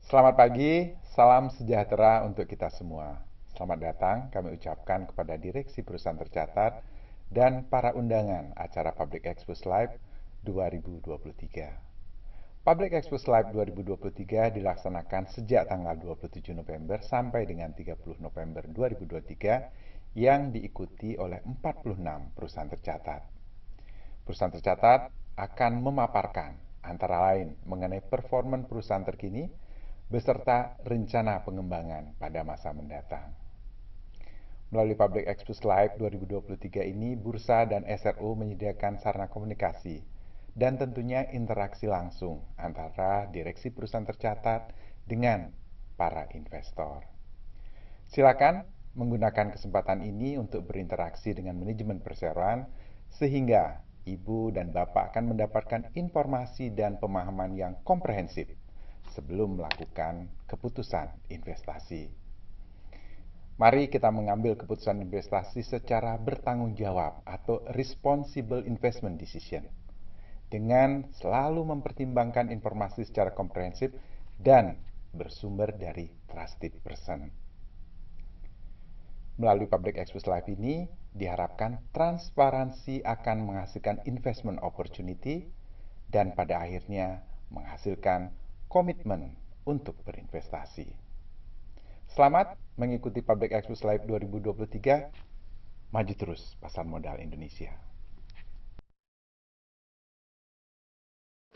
Selamat pagi, salam sejahtera untuk kita semua. Selamat datang kami ucapkan kepada Direksi Perusahaan Tercatat dan para undangan acara Public Expos Live 2023. Public Expos Live 2023 dilaksanakan sejak tanggal 27 November sampai dengan 30 November 2023 yang diikuti oleh 46 perusahaan tercatat. Perusahaan tercatat akan memaparkan antara lain mengenai performa perusahaan terkini beserta rencana pengembangan pada masa mendatang. Melalui Public Expos Live 2023 ini, Bursa dan SRO menyediakan sarana komunikasi dan tentunya interaksi langsung antara direksi perusahaan tercatat dengan para investor. Silakan menggunakan kesempatan ini untuk berinteraksi dengan manajemen perseroan sehingga Ibu dan Bapak akan mendapatkan informasi dan pemahaman yang komprehensif sebelum melakukan keputusan investasi. Mari kita mengambil keputusan investasi secara bertanggung jawab atau responsible investment decision dengan selalu mempertimbangkan informasi secara komprehensif dan bersumber dari trusted person. Melalui Public Expos Live ini diharapkan transparansi akan menghasilkan investment opportunity dan pada akhirnya menghasilkan komitmen untuk berinvestasi. Selamat mengikuti Public Expos Live 2023. Maju terus pasar modal Indonesia.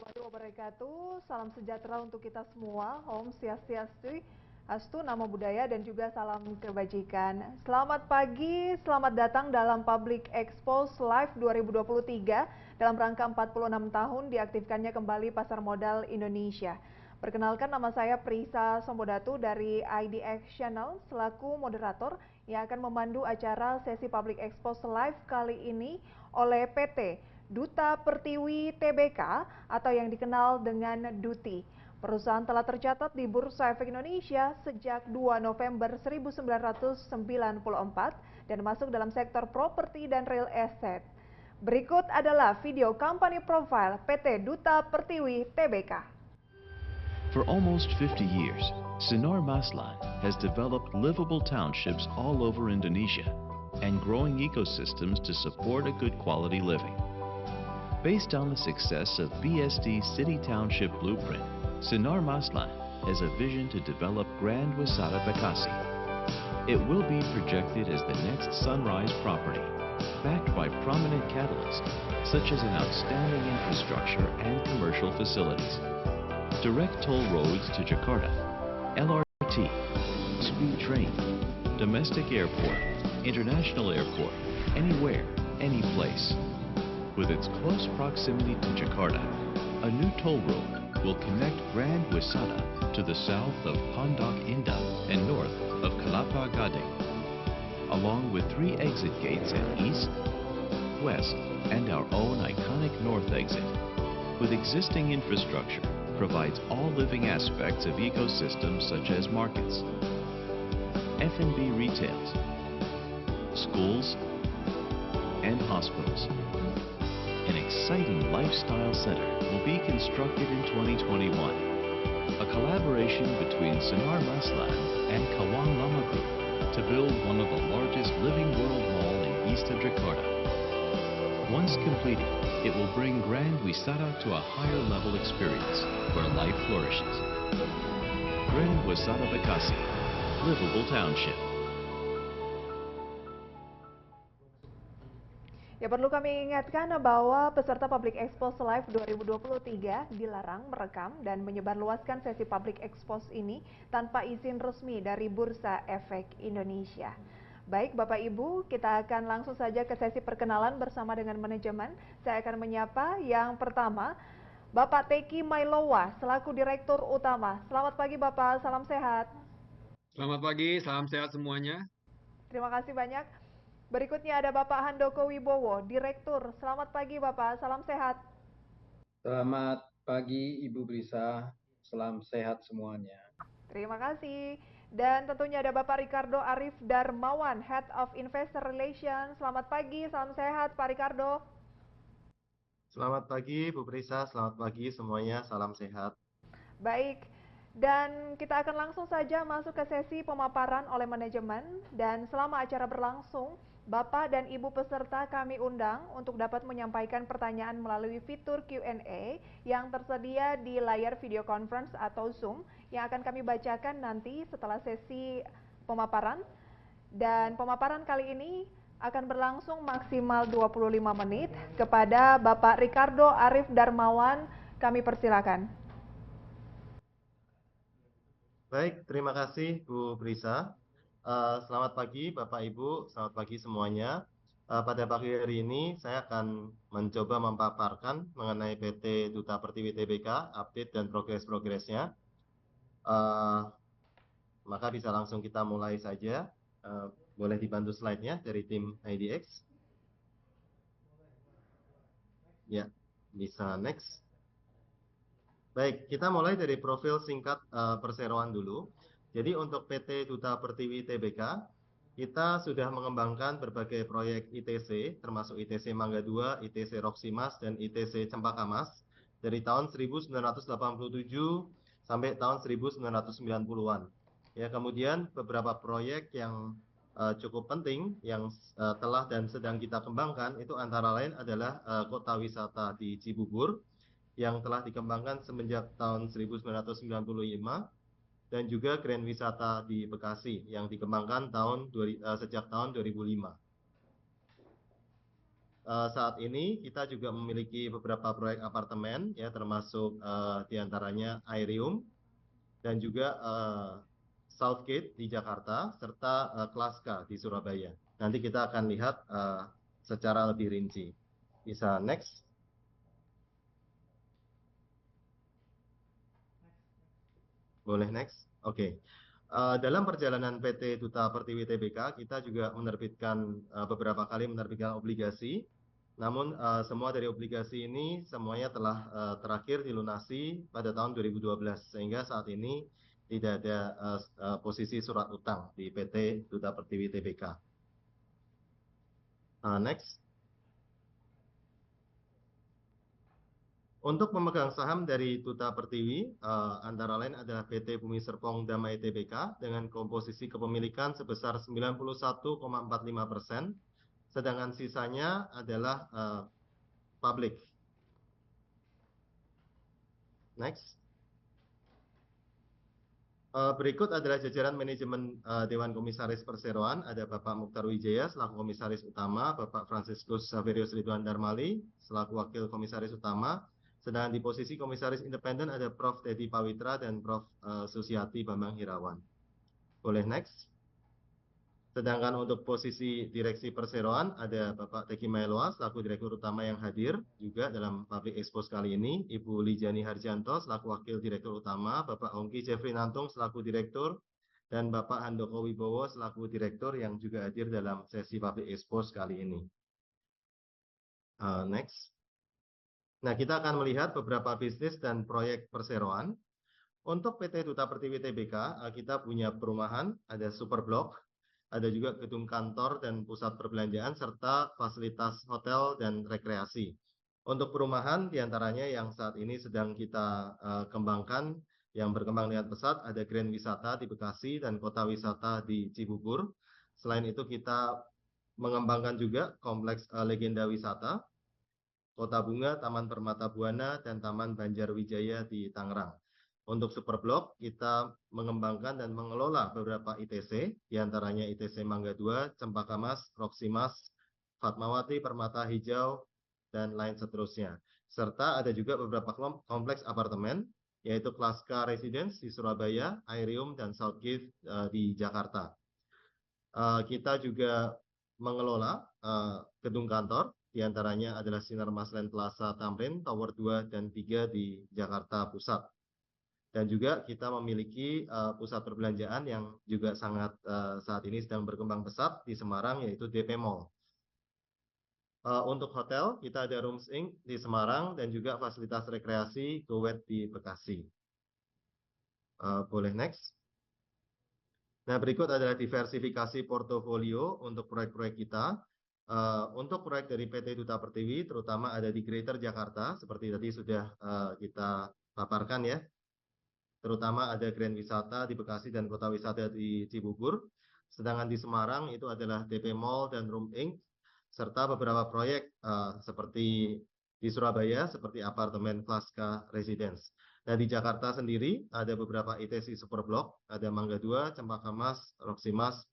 Warahmatullahi wabarakatuh. Salam sejahtera untuk kita semua. Om Swastiastu, Astu, Namo Buddhaya, dan juga salam kebajikan. Selamat pagi, selamat datang dalam Public Expos Live 2023 dalam rangka 46 tahun diaktifkannya kembali pasar modal Indonesia. Perkenalkan, nama saya Prisa Sombodatu dari IDX Channel selaku moderator yang akan memandu acara sesi Public Expos Live kali ini oleh PT Duta Pertiwi Tbk atau yang dikenal dengan Duti. Perusahaan telah tercatat di Bursa Efek Indonesia sejak 2 November 1994 dan masuk dalam sektor properti dan real estate. Berikut adalah video company profile PT Duta Pertiwi Tbk. For almost 50 years, Sinar Maslan has developed livable townships all over Indonesia and growing ecosystems to support a good quality living. Based on the success of BSD City Township Blueprint, Sinar Maslan has a vision to develop Grand Wisata Bekasi. It will be projected as the next sunrise property, backed by prominent catalysts such as an outstanding infrastructure and commercial facilities, direct toll roads to Jakarta, LRT, speed train, domestic airport, international airport, anywhere, any place. With its close proximity to Jakarta, a new toll road will connect Grand Wisata to the south of Pondok Indah and north of Kelapa Gading, along with 3 exit gates at east, west, and our own iconic north exit. With existing infrastructure, provides all living aspects of ecosystems such as markets, F&B retails, schools, and hospitals. An exciting lifestyle center will be constructed in 2021, a collaboration between Sinar Maslan and Kawang Lama Group to build one of the largest living world mall in east of Jakarta. Once completed, it will bring Grand Wisata to a higher level experience where life flourishes. Grand Wisata Bekasi, livable township. Ya, perlu kami ingatkan bahwa peserta Public Expos Live 2023 dilarang merekam dan menyebarluaskan sesi Public Expos ini tanpa izin resmi dari Bursa Efek Indonesia. Baik Bapak Ibu, kita akan langsung saja ke sesi perkenalan bersama dengan manajemen. Saya akan menyapa yang pertama, Bapak Teki Mailowa selaku Direktur Utama. Selamat pagi Bapak, salam sehat. Selamat pagi, salam sehat semuanya. Terima kasih banyak. Berikutnya ada Bapak Handoko Wibowo, Direktur. Selamat pagi Bapak, salam sehat. Selamat pagi Ibu Brisa, salam sehat semuanya. Terima kasih. Dan tentunya ada Bapak Ricardo Arif Darmawan, Head of Investor Relations. Selamat pagi, salam sehat Pak Ricardo. Selamat pagi Bu Brisa, selamat pagi semuanya, salam sehat. Baik, Dan kita akan langsung saja masuk ke sesi pemaparan oleh manajemen. Dan selama acara berlangsung, Bapak dan Ibu peserta kami undang untuk dapat menyampaikan pertanyaan melalui fitur Q&A yang tersedia di layar video conference atau Zoom yang akan kami bacakan nanti setelah sesi pemaparan. Dan pemaparan kali ini akan berlangsung maksimal 25 menit. Kepada Bapak Ricardo Arif Darmawan, kami persilakan. Baik, terima kasih Bu Brisa. Selamat pagi Bapak Ibu, selamat pagi semuanya. Pada pagi hari ini saya akan mencoba memaparkan mengenai PT Duta Pertiwi Tbk, update dan progres-progresnya. Maka bisa langsung kita mulai saja. Boleh dibantu slide-nya dari tim IDX. Ya, bisa next. Baik, kita mulai dari profil singkat perseroan dulu. Jadi untuk PT Duta Pertiwi Tbk, kita sudah mengembangkan berbagai proyek ITC, termasuk ITC Mangga 2, ITC Roksimas, dan ITC Cempaka Mas, dari tahun 1987 sampai tahun 1990-an. Ya, kemudian beberapa proyek yang cukup penting yang telah dan sedang kita kembangkan itu antara lain adalah kota wisata di Cibubur, yang telah dikembangkan semenjak tahun 1995 dan juga Grand Wisata di Bekasi yang dikembangkan sejak tahun 2005. Saat ini kita juga memiliki beberapa proyek apartemen ya, termasuk diantaranya Aerium dan juga Southgate di Jakarta serta Klaska di Surabaya. Nanti kita akan lihat secara lebih rinci. Bisa next. Boleh next? Oke. Dalam perjalanan PT Duta Pertiwi Tbk, kita juga menerbitkan beberapa kali menerbitkan obligasi. Namun semua dari obligasi ini semuanya telah terakhir dilunasi pada tahun 2012, sehingga saat ini tidak ada posisi surat utang di PT Duta Pertiwi Tbk. Next. Untuk pemegang saham dari Duta Pertiwi, antara lain adalah PT Bumi Serpong Damai Tbk dengan komposisi kepemilikan sebesar 91,45%, sedangkan sisanya adalah publik. Next. Berikut adalah jajaran manajemen Dewan Komisaris Perseroan. Ada Bapak Mukhtar Wijaya selaku Komisaris Utama, Bapak Franciscus Saverius Ridwan Darmali selaku Wakil Komisaris Utama. Sedangkan di posisi Komisaris Independen ada Prof. Teddy Pawitra dan Prof. Susiati Bambang Hirawan. Boleh next. Sedangkan untuk posisi Direksi Perseroan ada Bapak Teki Mailoa selaku Direktur Utama yang hadir juga dalam Public Expo kali ini, Ibu Lijani Harjanto selaku Wakil Direktur Utama, Bapak Hongki Jeffrey Nantung selaku Direktur, dan Bapak Handoko Wibowo selaku Direktur yang juga hadir dalam sesi Public Expo kali ini. Next. Nah, kita akan melihat beberapa bisnis dan proyek perseroan. Untuk PT Duta Pertiwi Tbk, kita punya perumahan, ada Superblok, ada juga gedung kantor dan pusat perbelanjaan, serta fasilitas hotel dan rekreasi. Untuk perumahan, diantaranya yang saat ini sedang kita kembangkan, yang berkembang dengan pesat, ada Grand Wisata di Bekasi dan Kota Wisata di Cibubur. Selain itu, kita mengembangkan juga Kompleks Legenda Wisata, Kota Bunga, Taman Permata Buana, dan Taman Banjarwijaya di Tangerang. Untuk Superblok, kita mengembangkan dan mengelola beberapa ITC, diantaranya ITC Mangga 2, Cempaka Mas, Roksimas, Fatmawati, Permata Hijau, dan lain seterusnya. Serta ada juga beberapa kompleks apartemen, yaitu Klaska Residence di Surabaya, Aerium, dan Southgate di Jakarta. Kita juga mengelola gedung kantor, diantaranya adalah Sinar Maslen Plaza Tamrin, Tower 2 dan 3 di Jakarta Pusat. Dan juga kita memiliki pusat perbelanjaan yang juga sangat saat ini sedang berkembang pesat di Semarang, yaitu DP Mall. Untuk hotel, kita ada Rooms Inc. di Semarang dan juga fasilitas rekreasi Go-Wet di Bekasi. Boleh next. Nah, berikut adalah diversifikasi portofolio untuk proyek-proyek kita. Untuk proyek dari PT Duta Pertiwi, terutama ada di Greater Jakarta, seperti tadi sudah kita paparkan ya. terutama ada Grand Wisata di Bekasi dan Kota Wisata di Cibubur. Sedangkan di Semarang itu adalah DP Mall dan Room Inc. serta beberapa proyek seperti di Surabaya seperti apartemen Klaska Residence. Nah, di Jakarta sendiri ada beberapa ITC Superblok, ada Mangga 2, Cempaka Mas, Roxy Mas,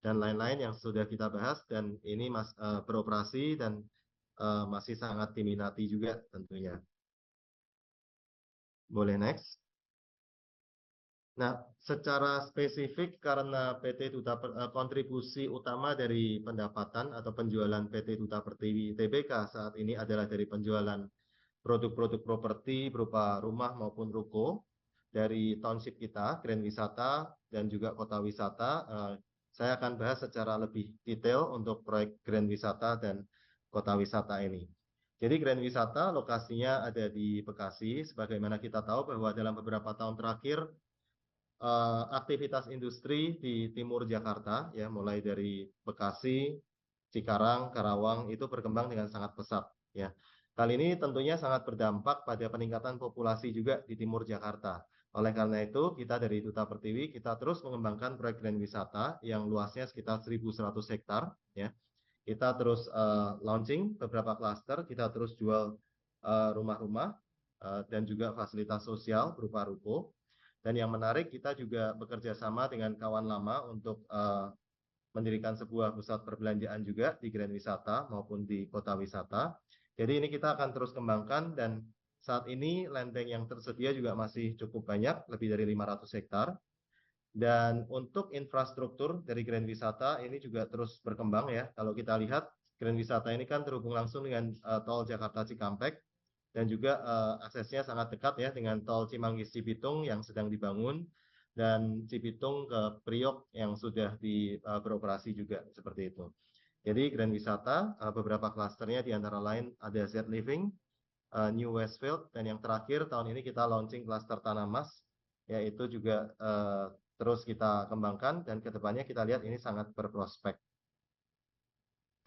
dan lain-lain yang sudah kita bahas, dan ini beroperasi dan masih sangat diminati juga tentunya. Boleh next. Nah, secara spesifik karena PT Duta kontribusi utama dari pendapatan atau penjualan PT Duta Pertiwi Tbk saat ini adalah dari penjualan produk-produk properti berupa rumah maupun ruko dari township kita, Grand Wisata dan juga Kota Wisata. Saya akan bahas secara lebih detail untuk proyek Grand Wisata dan Kota Wisata ini. Jadi Grand Wisata lokasinya ada di Bekasi, sebagaimana kita tahu bahwa dalam beberapa tahun terakhir aktivitas industri di timur Jakarta, ya mulai dari Bekasi, Cikarang, Karawang itu berkembang dengan sangat pesat. Ya, hal ini tentunya sangat berdampak pada peningkatan populasi juga di timur Jakarta. Oleh karena itu, kita dari Duta Pertiwi kita terus mengembangkan proyek Grand Wisata yang luasnya sekitar 1.100 hektar. Ya, kita terus launching beberapa klaster, kita terus jual rumah-rumah dan juga fasilitas sosial berupa ruko. Dan yang menarik, kita juga bekerja sama dengan kawan lama untuk mendirikan sebuah pusat perbelanjaan juga di Grand Wisata maupun di Kota Wisata. Jadi ini kita akan terus kembangkan, dan saat ini land bank yang tersedia juga masih cukup banyak, lebih dari 500 hektar. Dan untuk infrastruktur dari Grand Wisata ini juga terus berkembang ya. Kalau kita lihat, Grand Wisata ini kan terhubung langsung dengan tol Jakarta Cikampek, dan juga aksesnya sangat dekat ya dengan tol Cimanggis Cibitung yang sedang dibangun, dan Cibitung ke Priok yang sudah beroperasi juga seperti itu. Jadi Grand Wisata beberapa klasternya di antara lain ada Z Living, New Westfield, dan yang terakhir tahun ini kita launching klaster Tanah Mas, yaitu juga terus kita kembangkan, dan kedepannya kita lihat ini sangat berprospek.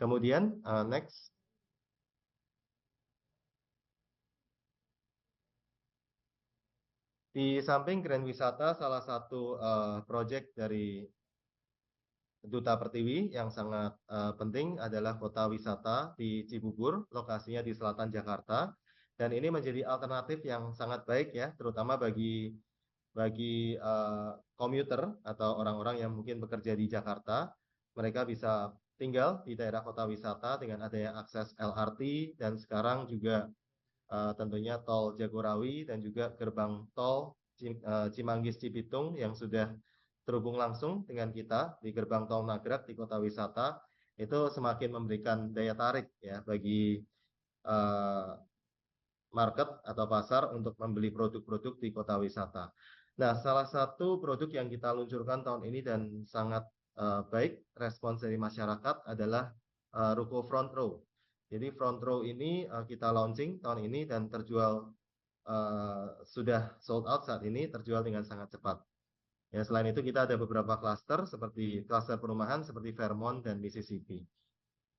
Kemudian next. Di samping Grand Wisata, salah satu proyek dari Duta Pertiwi yang sangat penting adalah Kota Wisata di Cibubur, lokasinya di selatan Jakarta. Dan ini menjadi alternatif yang sangat baik ya, terutama bagi komuter atau orang-orang yang mungkin bekerja di Jakarta. Mereka bisa tinggal di daerah Kota Wisata dengan adanya akses LRT, dan sekarang juga tentunya tol Jagorawi dan juga gerbang tol Cimanggis Cibitung yang sudah terhubung langsung dengan kita di gerbang tol Nagrek di Kota Wisata, itu semakin memberikan daya tarik ya bagi market atau pasar untuk membeli produk-produk di Kota Wisata. Nah, salah satu produk yang kita luncurkan tahun ini dan sangat baik respons dari masyarakat adalah ruko Front Row. Jadi Front Row ini kita launching tahun ini dan terjual sudah sold out saat ini, terjual dengan sangat cepat. Ya, selain itu kita ada beberapa klaster seperti klaster perumahan seperti Fairmont dan Mississippi.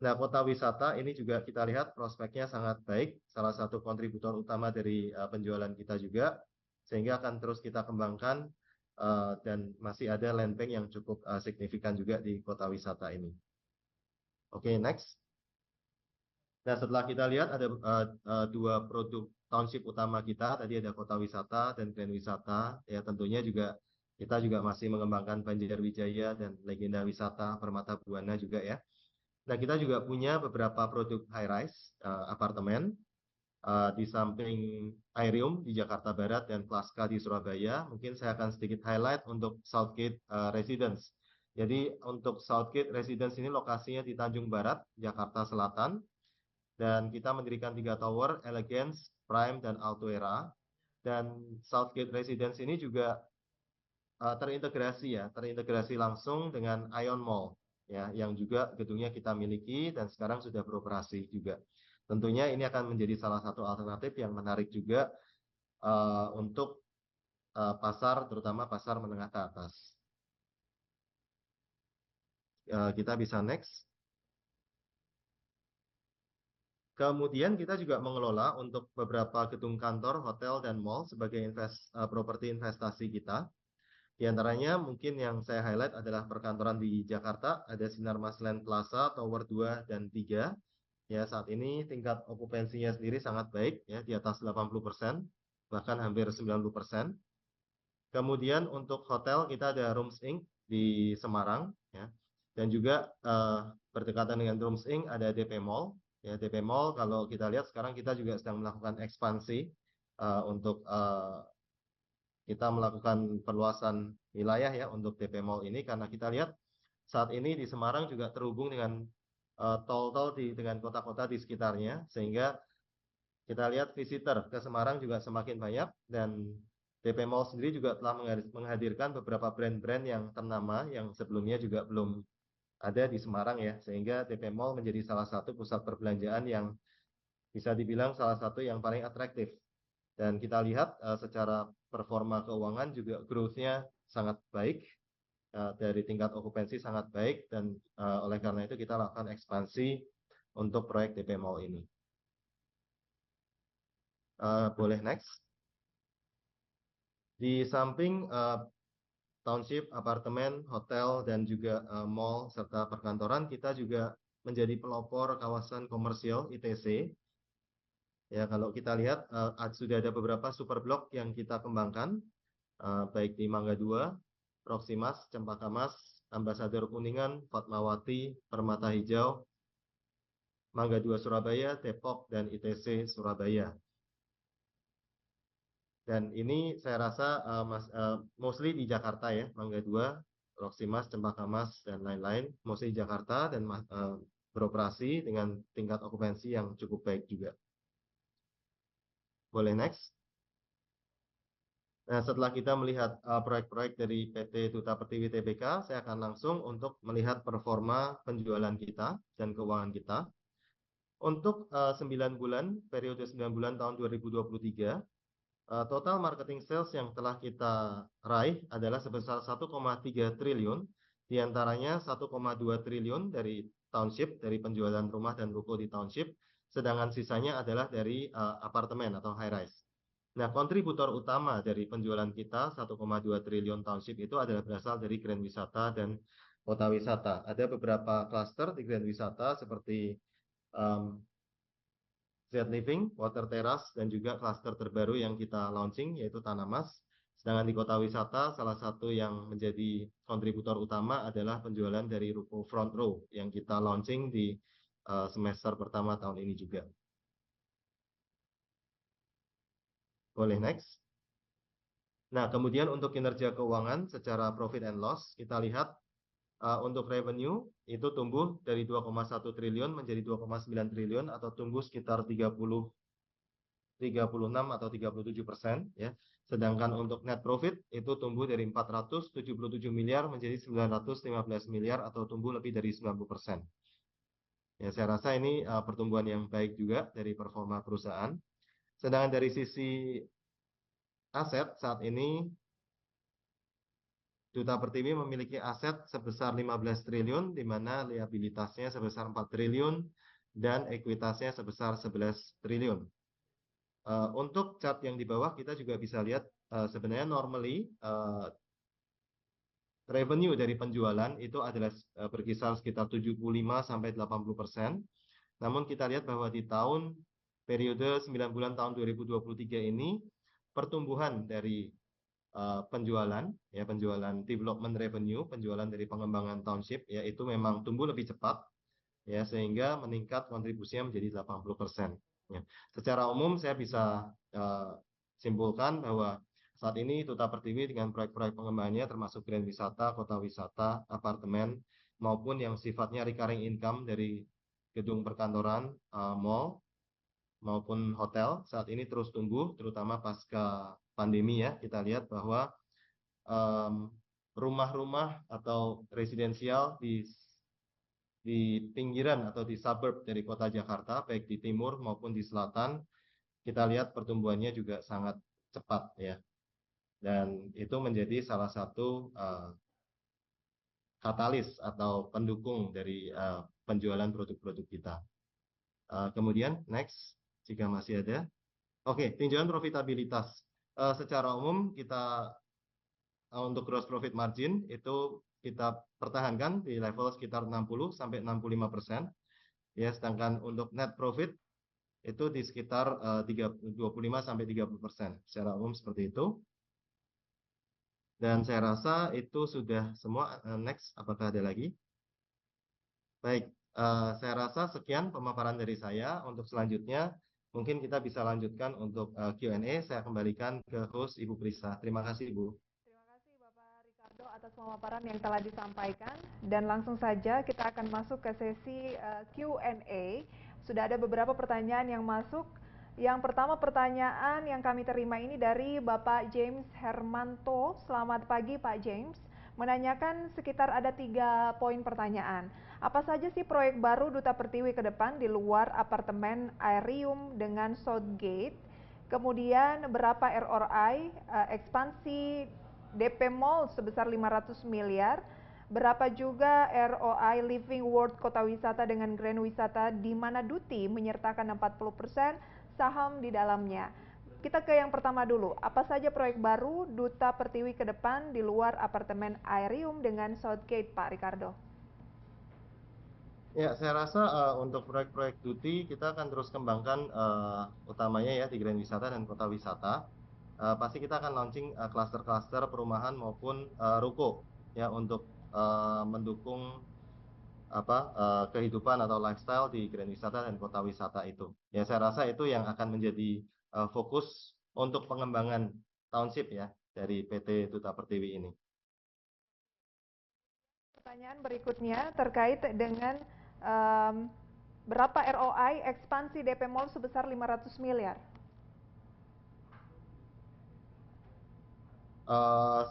Nah, Kota Wisata ini juga kita lihat prospeknya sangat baik, salah satu kontributor utama dari penjualan kita juga, sehingga akan terus kita kembangkan dan masih ada land bank yang cukup signifikan juga di Kota Wisata ini. Oke, next. Nah, setelah kita lihat ada dua produk township utama kita, tadi ada Kota Wisata dan Grand Wisata, ya tentunya juga kita juga masih mengembangkan Banjarwijaya dan Legenda Wisata Permata Buana juga ya. Nah, kita juga punya beberapa produk high-rise apartemen di samping Aerium di Jakarta Barat dan Klaska di Surabaya. Mungkin saya akan sedikit highlight untuk Southgate Residence. Jadi untuk Southgate Residence ini lokasinya di Tanjung Barat, Jakarta Selatan. Dan kita mendirikan 3 tower, Elegance, Prime, dan Altuera. Dan Southgate Residence ini juga terintegrasi langsung dengan Ion Mall, ya, yang juga gedungnya kita miliki dan sekarang sudah beroperasi juga. Tentunya ini akan menjadi salah satu alternatif yang menarik juga untuk pasar, terutama pasar menengah ke atas. Kita bisa next. Kemudian kita juga mengelola untuk beberapa gedung kantor, hotel, dan mall sebagai properti investasi kita. Di antaranya mungkin yang saya highlight adalah perkantoran di Jakarta, ada Sinar Masland Plaza, Tower 2 dan 3. Ya, saat ini tingkat okupansinya sendiri sangat baik, ya, di atas 80%, bahkan hampir 90%. Kemudian untuk hotel kita ada Rooms Inc. di Semarang, ya. Dan juga berdekatan dengan Rooms Inc. ada DP Mall. Ya, DP Mall kalau kita lihat sekarang kita juga sedang melakukan ekspansi untuk kita melakukan perluasan wilayah ya untuk DP Mall ini, karena kita lihat saat ini di Semarang juga terhubung dengan tol-tol dengan kota-kota di sekitarnya, sehingga kita lihat visitor ke Semarang juga semakin banyak, dan DP Mall sendiri juga telah menghadirkan beberapa brand-brand yang ternama yang sebelumnya juga belum ada di Semarang ya, sehingga DP Mall menjadi salah satu pusat perbelanjaan yang bisa dibilang salah satu yang paling atraktif. Dan kita lihat secara performa keuangan juga growth-nya sangat baik, dari tingkat okupansi sangat baik, dan oleh karena itu kita lakukan ekspansi untuk proyek DP Mall ini. Boleh next. Di samping township, apartemen, hotel, dan juga mall serta perkantoran, kita juga menjadi pelopor kawasan komersial ITC. Ya, kalau kita lihat sudah ada beberapa super blok yang kita kembangkan, baik di Mangga 2, Proximas, Cempaka Mas, Ambasador Kuningan, Fatmawati, Permata Hijau, Mangga 2 Surabaya, Depok, dan ITC Surabaya. Dan ini saya rasa mostly di Jakarta ya, Mangga 2, Proximas, Cempaka Mas, dan lain-lain, mostly di Jakarta, dan beroperasi dengan tingkat okupansi yang cukup baik juga. Boleh next. Nah, setelah kita melihat proyek-proyek dari PT Duta Pertiwi Tbk, saya akan langsung untuk melihat performa penjualan kita dan keuangan kita. Untuk 9 bulan, periode 9 bulan tahun 2023, total marketing sales yang telah kita raih adalah sebesar 1,3 triliun, diantaranya 1,2 triliun dari township, dari penjualan rumah dan ruko di township, sedangkan sisanya adalah dari apartemen atau high rise. Nah, kontributor utama dari penjualan kita 1,2 triliun township itu adalah berasal dari Grand Wisata dan Kota Wisata. Ada beberapa klaster di Grand Wisata seperti Z Living, Water Terrace, dan juga klaster terbaru yang kita launching yaitu Tanamas. Sedangkan di Kota Wisata, salah satu yang menjadi kontributor utama adalah penjualan dari ruko Front Row yang kita launching di semester pertama tahun ini juga. Boleh next. Nah, kemudian untuk kinerja keuangan secara profit and loss, kita lihat untuk revenue itu tumbuh dari 2,1 triliun menjadi 2,9 triliun atau tumbuh sekitar 36 atau 37%, ya. Sedangkan untuk net profit itu tumbuh dari 477 miliar menjadi 915 miliar atau tumbuh lebih dari 90%. Ya, saya rasa ini pertumbuhan yang baik juga dari performa perusahaan. Sedangkan dari sisi aset saat ini Duta Pertiwi memiliki aset sebesar 15 triliun, di mana liabilitasnya sebesar 4 triliun, dan ekuitasnya sebesar 11 triliun. Untuk chart yang di bawah kita juga bisa lihat sebenarnya normally revenue dari penjualan itu adalah berkisar sekitar 75-80%. Namun kita lihat bahwa di periode 9 bulan tahun 2023 ini pertumbuhan dari penjualan development revenue, penjualan dari pengembangan township ya itu memang tumbuh lebih cepat ya, sehingga meningkat kontribusinya menjadi 80%. Ya. Secara umum saya bisa simpulkan bahwa saat ini Duta Pertiwi dengan proyek-proyek pengembangannya termasuk Grand Wisata, Kota Wisata, apartemen maupun yang sifatnya recurring income dari gedung perkantoran, mall maupun hotel saat ini terus tumbuh, terutama pasca pandemi ya. Kita lihat bahwa rumah-rumah atau residensial di pinggiran atau di suburb dari kota Jakarta, baik di timur maupun di selatan, kita lihat pertumbuhannya juga sangat cepat ya. Dan itu menjadi salah satu katalis atau pendukung dari penjualan produk-produk kita. Kemudian next jika masih ada. Oke, tinjauan profitabilitas. Secara umum kita untuk gross profit margin itu kita pertahankan di level sekitar 60 sampai 65%. Ya, sedangkan untuk net profit itu di sekitar 25 sampai 30%. Secara umum seperti itu. Dan saya rasa itu sudah semua. Next, apakah ada lagi? Baik, saya rasa sekian pemaparan dari saya. Untuk selanjutnya, mungkin kita bisa lanjutkan untuk Q&A. Saya kembalikan ke host Ibu Prisa. Terima kasih, Ibu. Terima kasih Bapak Ricardo atas pemaparan yang telah disampaikan. Dan langsung saja kita akan masuk ke sesi Q&A. Sudah ada beberapa pertanyaan yang masuk. Yang pertama pertanyaan yang kami terima ini dari Bapak James Hermanto. Selamat pagi Pak James. Menanyakan sekitar ada 3 poin pertanyaan. Apa saja sih proyek baru Duta Pertiwi ke depan di luar apartemen Aerium dengan Southgate? Kemudian berapa ROI ekspansi DP Mall sebesar 500 miliar? Berapa juga ROI Living World Kota Wisata dengan Grand Wisata di mana Duti menyertakan 40% saham di dalamnya? Kita ke yang pertama dulu. Apa saja proyek baru Duta Pertiwi ke depan di luar apartemen Aerium dengan Southgate, Pak Ricardo? Ya, saya rasa untuk proyek-proyek Duti kita akan terus kembangkan utamanya ya di Grand Wisata dan Kota Wisata. Pasti kita akan launching klaster-klaster perumahan maupun ruko ya untuk mendukung kehidupan atau lifestyle di Grand Wisata dan Kota Wisata itu. Ya, saya rasa itu yang akan menjadi fokus untuk pengembangan township ya dari PT Duta Pertiwi ini. Pertanyaan berikutnya terkait dengan berapa ROI ekspansi DP Mall sebesar 500 miliar?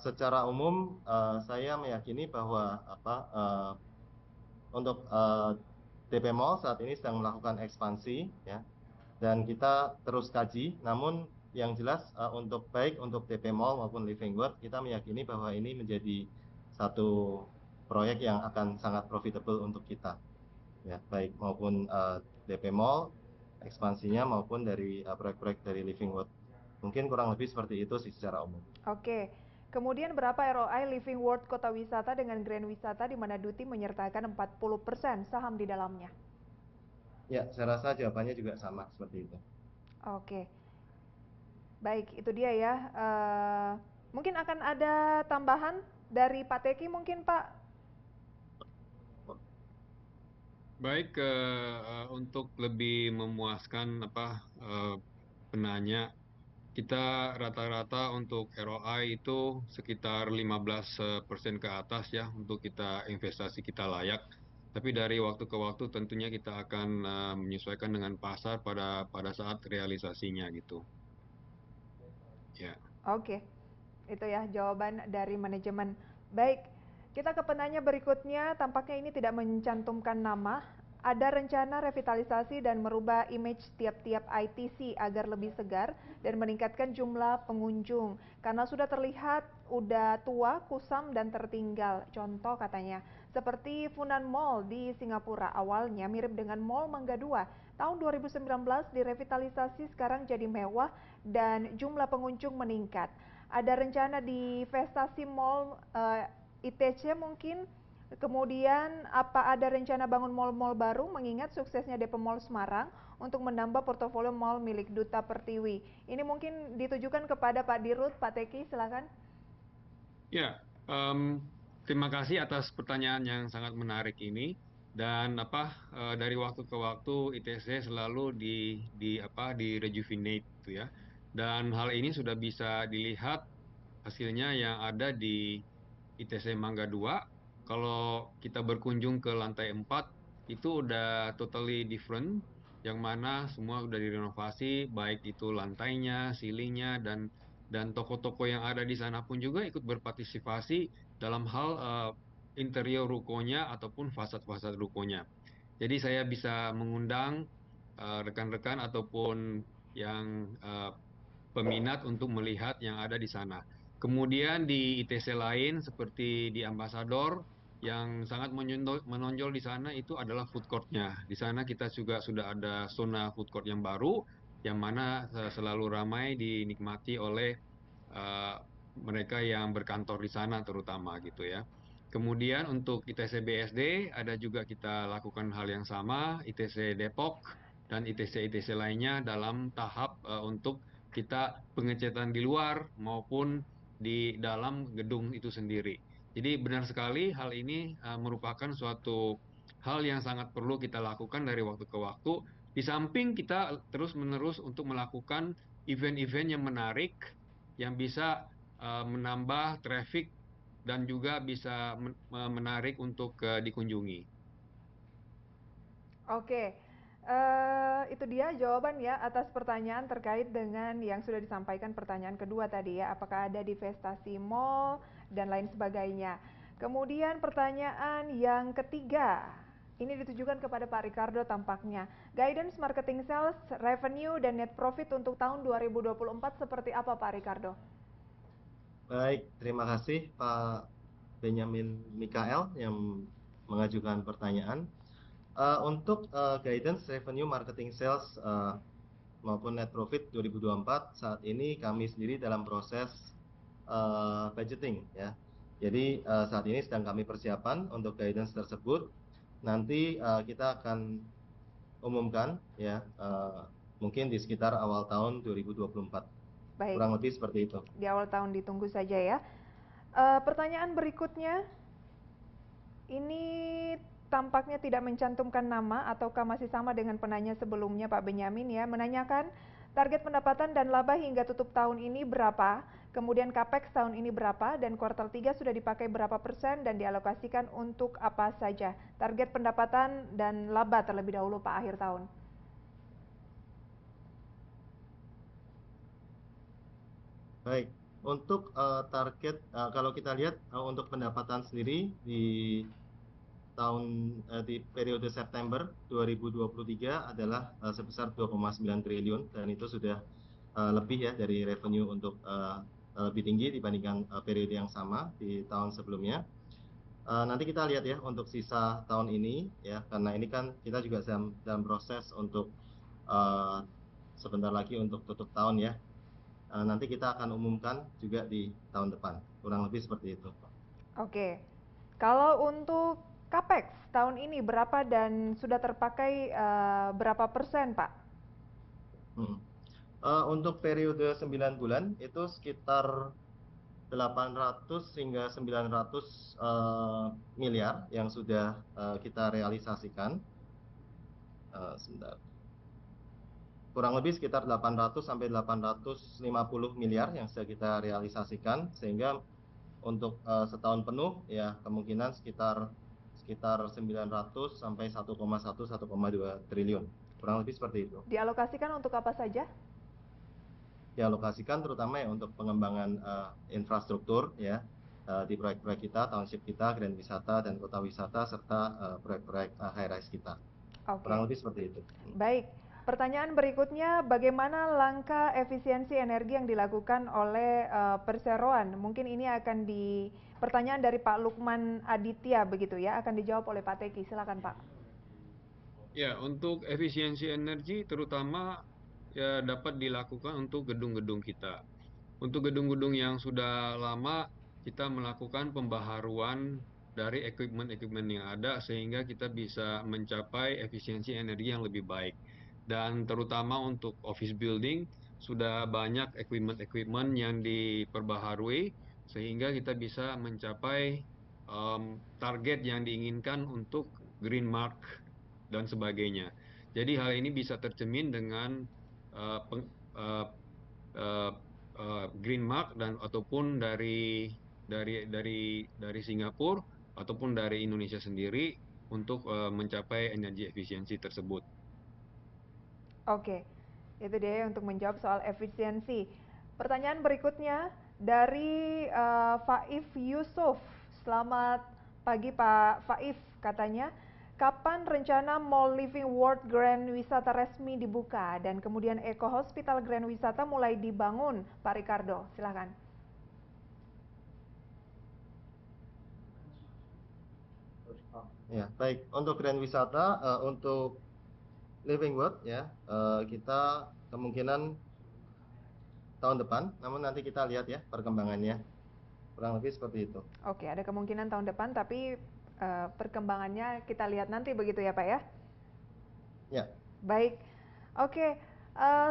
Secara umum saya meyakini bahwa untuk DP Mall saat ini sedang melakukan ekspansi ya, dan kita terus kaji. Namun yang jelas baik untuk DP Mall maupun Living World kita meyakini bahwa ini menjadi satu proyek yang akan sangat profitable untuk kita ya, baik maupun DP Mall ekspansinya maupun dari proyek-proyek dari Living World. Mungkin kurang lebih seperti itu sih secara umum. Oke. Kemudian berapa ROI Living World Kota Wisata dengan Grand Wisata di mana Duti menyertakan 40% saham di dalamnya? Ya, saya rasa jawabannya juga sama seperti itu. Oke. Baik, itu dia ya. Mungkin akan ada tambahan dari Pak Teki mungkin Pak? Baik, untuk lebih memuaskan penanya, kita rata-rata untuk ROI itu sekitar 15% ke atas ya untuk kita investasi kita layak. Tapi dari waktu ke waktu tentunya kita akan menyesuaikan dengan pasar pada saat realisasinya gitu. Ya. Oke. Itu ya jawaban dari manajemen. Baik, kita ke penanya berikutnya. Tampaknya ini tidak mencantumkan nama. Ada rencana revitalisasi dan merubah image tiap-tiap ITC agar lebih segar dan meningkatkan jumlah pengunjung. Karena sudah terlihat udah tua, kusam, dan tertinggal. Contoh katanya, seperti Funan Mall di Singapura. Awalnya mirip dengan Mall Mangga 2. Tahun 2019 direvitalisasi, sekarang jadi mewah dan jumlah pengunjung meningkat. Ada rencana di Investasi Mall ITC mungkin. Kemudian apa ada rencana bangun mall-mall baru mengingat suksesnya DP Mall Semarang untuk menambah portofolio mall milik Duta Pertiwi. Ini mungkin ditujukan kepada Pak Dirut, Pak Teki, silakan. Ya, terima kasih atas pertanyaan yang sangat menarik ini. Dan dari waktu ke waktu ITC selalu di rejuvenate gitu ya. Dan hal ini sudah bisa dilihat hasilnya yang ada di ITC Mangga 2. Kalau kita berkunjung ke lantai 4 itu udah totally different, yang mana semua udah direnovasi, baik itu lantainya, ceilingnya, dan toko-toko yang ada di sana pun juga ikut berpartisipasi dalam hal interior rukonya ataupun fasad-fasad rukonya. Jadi saya bisa mengundang rekan-rekan ataupun yang peminat untuk melihat yang ada di sana. Kemudian di ITC lain seperti di Ambassador yang sangat menonjol di sana itu adalah food court-nya. Di sana kita juga sudah ada zona food court yang baru, yang mana selalu ramai dinikmati oleh uh, mereka yang berkantor di sana terutama gitu ya. Kemudian untuk ITC BSD ada juga kita lakukan hal yang sama, ITC Depok dan ITC-ITC lainnya dalam tahap untuk kita pengecetan di luar maupun di dalam gedung itu sendiri. Jadi benar sekali hal ini merupakan suatu hal yang sangat perlu kita lakukan dari waktu ke waktu. Di samping kita terus-menerus untuk melakukan event-event yang menarik, yang bisa menambah traffic dan juga bisa menarik untuk dikunjungi. Oke, itu dia jawaban ya atas pertanyaan terkait dengan yang sudah disampaikan pertanyaan kedua tadi ya, apakah ada divestasi mall dan lain sebagainya. Kemudian pertanyaan yang ketiga, ini ditujukan kepada Pak Ricardo tampaknya. Guidance marketing sales, revenue, dan net profit untuk tahun 2024 seperti apa Pak Ricardo? Baik, terima kasih Pak Benyamin Mikael yang mengajukan pertanyaan. Untuk guidance revenue marketing sales maupun net profit 2024 saat ini kami sendiri dalam proses budgeting ya. Jadi saat ini sedang kami persiapan untuk guidance tersebut. Nanti kita akan umumkan ya mungkin di sekitar awal tahun 2024. Baik, Kurang lebih seperti itu. di awal tahun ditunggu saja ya. Pertanyaan berikutnya, ini tampaknya tidak mencantumkan nama ataukah masih sama dengan penanya sebelumnya Pak Benyamin ya, menanyakan target pendapatan dan laba hingga tutup tahun ini berapa, kemudian capex tahun ini berapa, dan kuartal 3 sudah dipakai berapa persen dan dialokasikan untuk apa saja. Target pendapatan dan laba terlebih dahulu Pak akhir tahun. Baik, untuk target kalau kita lihat untuk pendapatan sendiri di periode September 2023 adalah sebesar 2,9 triliun dan itu sudah lebih ya dari revenue untuk lebih tinggi dibandingkan periode yang sama di tahun sebelumnya. Nanti kita lihat ya untuk sisa tahun ini ya, karena ini kan kita juga dalam proses untuk sebentar lagi untuk tutup tahun ya. Nanti kita akan umumkan juga di tahun depan, kurang lebih seperti itu. Oke, kalau untuk capex tahun ini berapa dan sudah terpakai berapa persen Pak? Untuk periode 9 bulan itu sekitar 800 hingga 900 miliar yang sudah kita realisasikan. Sebentar. Kurang lebih sekitar 800 sampai 850 miliar yang sudah kita realisasikan, sehingga untuk setahun penuh ya kemungkinan sekitar 900 sampai 1,2 triliun. Kurang lebih seperti itu. Dialokasikan untuk apa saja? Dialokasikan terutama ya untuk pengembangan infrastruktur ya di proyek-proyek kita, township kita, grand wisata dan kota wisata serta proyek-proyek high rise kita. Oke. Kurang lebih seperti itu. Baik, pertanyaan berikutnya, bagaimana langkah efisiensi energi yang dilakukan oleh perseroan? Mungkin ini akan pertanyaan dari Pak Lukman Aditya begitu ya, akan dijawab oleh Pak Teki. Silakan Pak. Ya, untuk efisiensi energi terutama ya dapat dilakukan untuk gedung-gedung kita. Untuk gedung-gedung yang sudah lama, kita melakukan pembaharuan dari equipment-equipment yang ada sehingga kita bisa mencapai efisiensi energi yang lebih baik. Dan terutama untuk office building, sudah banyak equipment-equipment yang diperbaharui sehingga kita bisa mencapai target yang diinginkan untuk green mark dan sebagainya. Jadi hal ini bisa tercermin dengan green mark dan ataupun dari Singapura ataupun dari Indonesia sendiri untuk mencapai energi efisiensi tersebut. Oke, itu dia untuk menjawab soal efisiensi. Pertanyaan berikutnya dari Faif Yusuf. Selamat pagi Pak Faif, katanya, kapan rencana Mall Living World Grand Wisata resmi dibuka dan kemudian Eco Hospital Grand Wisata mulai dibangun, Pak Ricardo? Silakan. Ya, baik. Untuk Grand Wisata, untuk Living World ya, kita kemungkinan tahun depan, namun nanti kita lihat ya perkembangannya. Kurang lebih seperti itu. Oke, ada kemungkinan tahun depan, tapi perkembangannya kita lihat nanti begitu ya Pak ya? Ya. Baik, oke.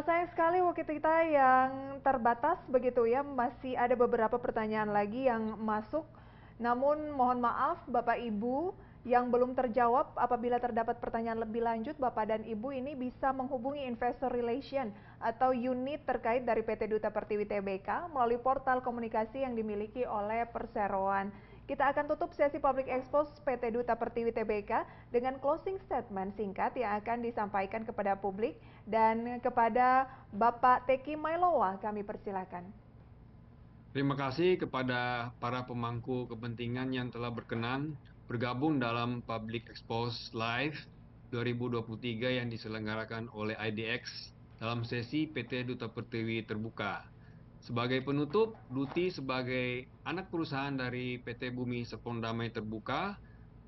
Sayang sekali waktu kita yang terbatas begitu ya, masih ada beberapa pertanyaan lagi yang masuk. Namun mohon maaf Bapak Ibu yang belum terjawab, apabila terdapat pertanyaan lebih lanjut, Bapak dan Ibu ini bisa menghubungi Investor Relation atau unit terkait dari PT Duta Pertiwi Tbk melalui portal komunikasi yang dimiliki oleh Perseroan. Kita akan tutup sesi Public Expose PT Duta Pertiwi Tbk dengan closing statement singkat yang akan disampaikan kepada publik, dan kepada Bapak Teki Mailowa kami persilakan. Terima kasih kepada para pemangku kepentingan yang telah berkenan bergabung dalam Public Expose Live 2023 yang diselenggarakan oleh IDX dalam sesi PT Duta Pertiwi Terbuka. Sebagai penutup, Duti sebagai anak perusahaan dari PT Bumi Serpong Damai Terbuka,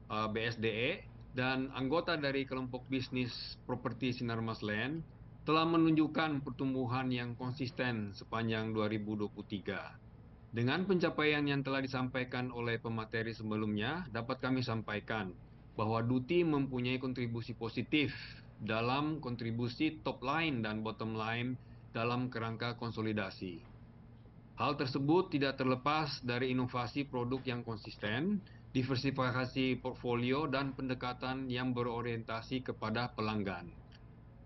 BSDE, dan anggota dari kelompok bisnis properti Sinarmas Land telah menunjukkan pertumbuhan yang konsisten sepanjang 2023. Dengan pencapaian yang telah disampaikan oleh pemateri sebelumnya, dapat kami sampaikan bahwa Duti mempunyai kontribusi positif dalam kontribusi top line dan bottom line dalam kerangka konsolidasi. Hal tersebut tidak terlepas dari inovasi produk yang konsisten, diversifikasi portfolio, dan pendekatan yang berorientasi kepada pelanggan.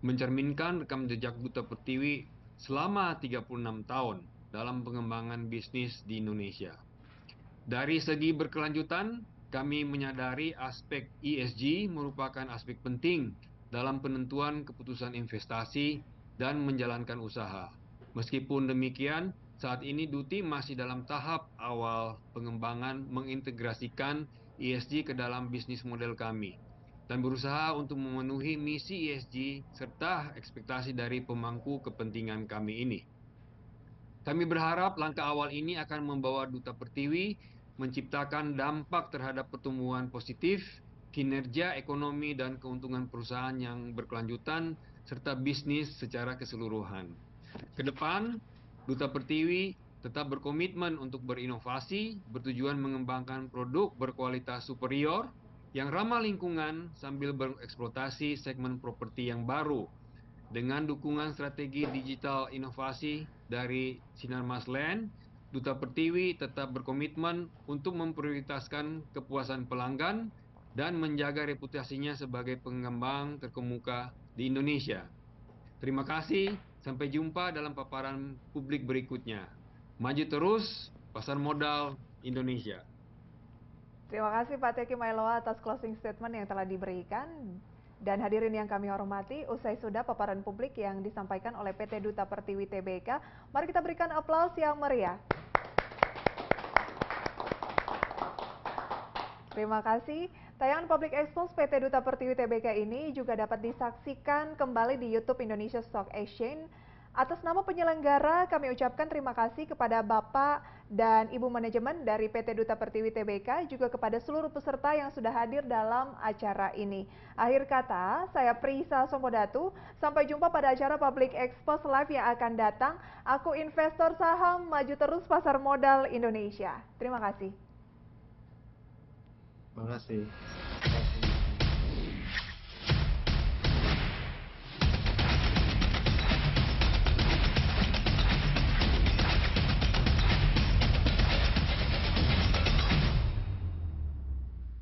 Mencerminkan rekam jejak Duta Pertiwi selama 36 tahun dalam pengembangan bisnis di Indonesia. Dari segi berkelanjutan, kami menyadari aspek ESG merupakan aspek penting dalam penentuan keputusan investasi dan menjalankan usaha. Meskipun demikian, saat ini Duti masih dalam tahap awal pengembangan mengintegrasikan ESG ke dalam bisnis model kami dan berusaha untuk memenuhi misi ESG serta ekspektasi dari pemangku kepentingan kami ini. Kami berharap langkah awal ini akan membawa Duta Pertiwi menciptakan dampak terhadap pertumbuhan positif, kinerja ekonomi dan keuntungan perusahaan yang berkelanjutan, serta bisnis secara keseluruhan. Kedepan, Duta Pertiwi tetap berkomitmen untuk berinovasi, bertujuan mengembangkan produk berkualitas superior, yang ramah lingkungan sambil bereksploitasi segmen properti yang baru. Dengan dukungan strategi digital inovasi dari Sinarmas Land, Duta Pertiwi tetap berkomitmen untuk memprioritaskan kepuasan pelanggan dan menjaga reputasinya sebagai pengembang terkemuka di Indonesia. Terima kasih, sampai jumpa dalam paparan publik berikutnya. Maju terus, pasar modal Indonesia. Terima kasih Pak Teki Mailowa atas closing statement yang telah diberikan. Dan hadirin yang kami hormati, usai sudah paparan publik yang disampaikan oleh PT Duta Pertiwi Tbk, mari kita berikan aplaus yang meriah. Terima kasih. Tayangan Public Expose PT Duta Pertiwi Tbk ini juga dapat disaksikan kembali di YouTube Indonesia Stock Exchange. Atas nama penyelenggara, kami ucapkan terima kasih kepada Bapak dan Ibu Manajemen dari PT Duta Pertiwi Tbk, juga kepada seluruh peserta yang sudah hadir dalam acara ini. Akhir kata, saya Prisa Somodatu, sampai jumpa pada acara Public Expose Live yang akan datang. Aku investor saham, maju terus pasar modal Indonesia. Terima kasih. Terima kasih.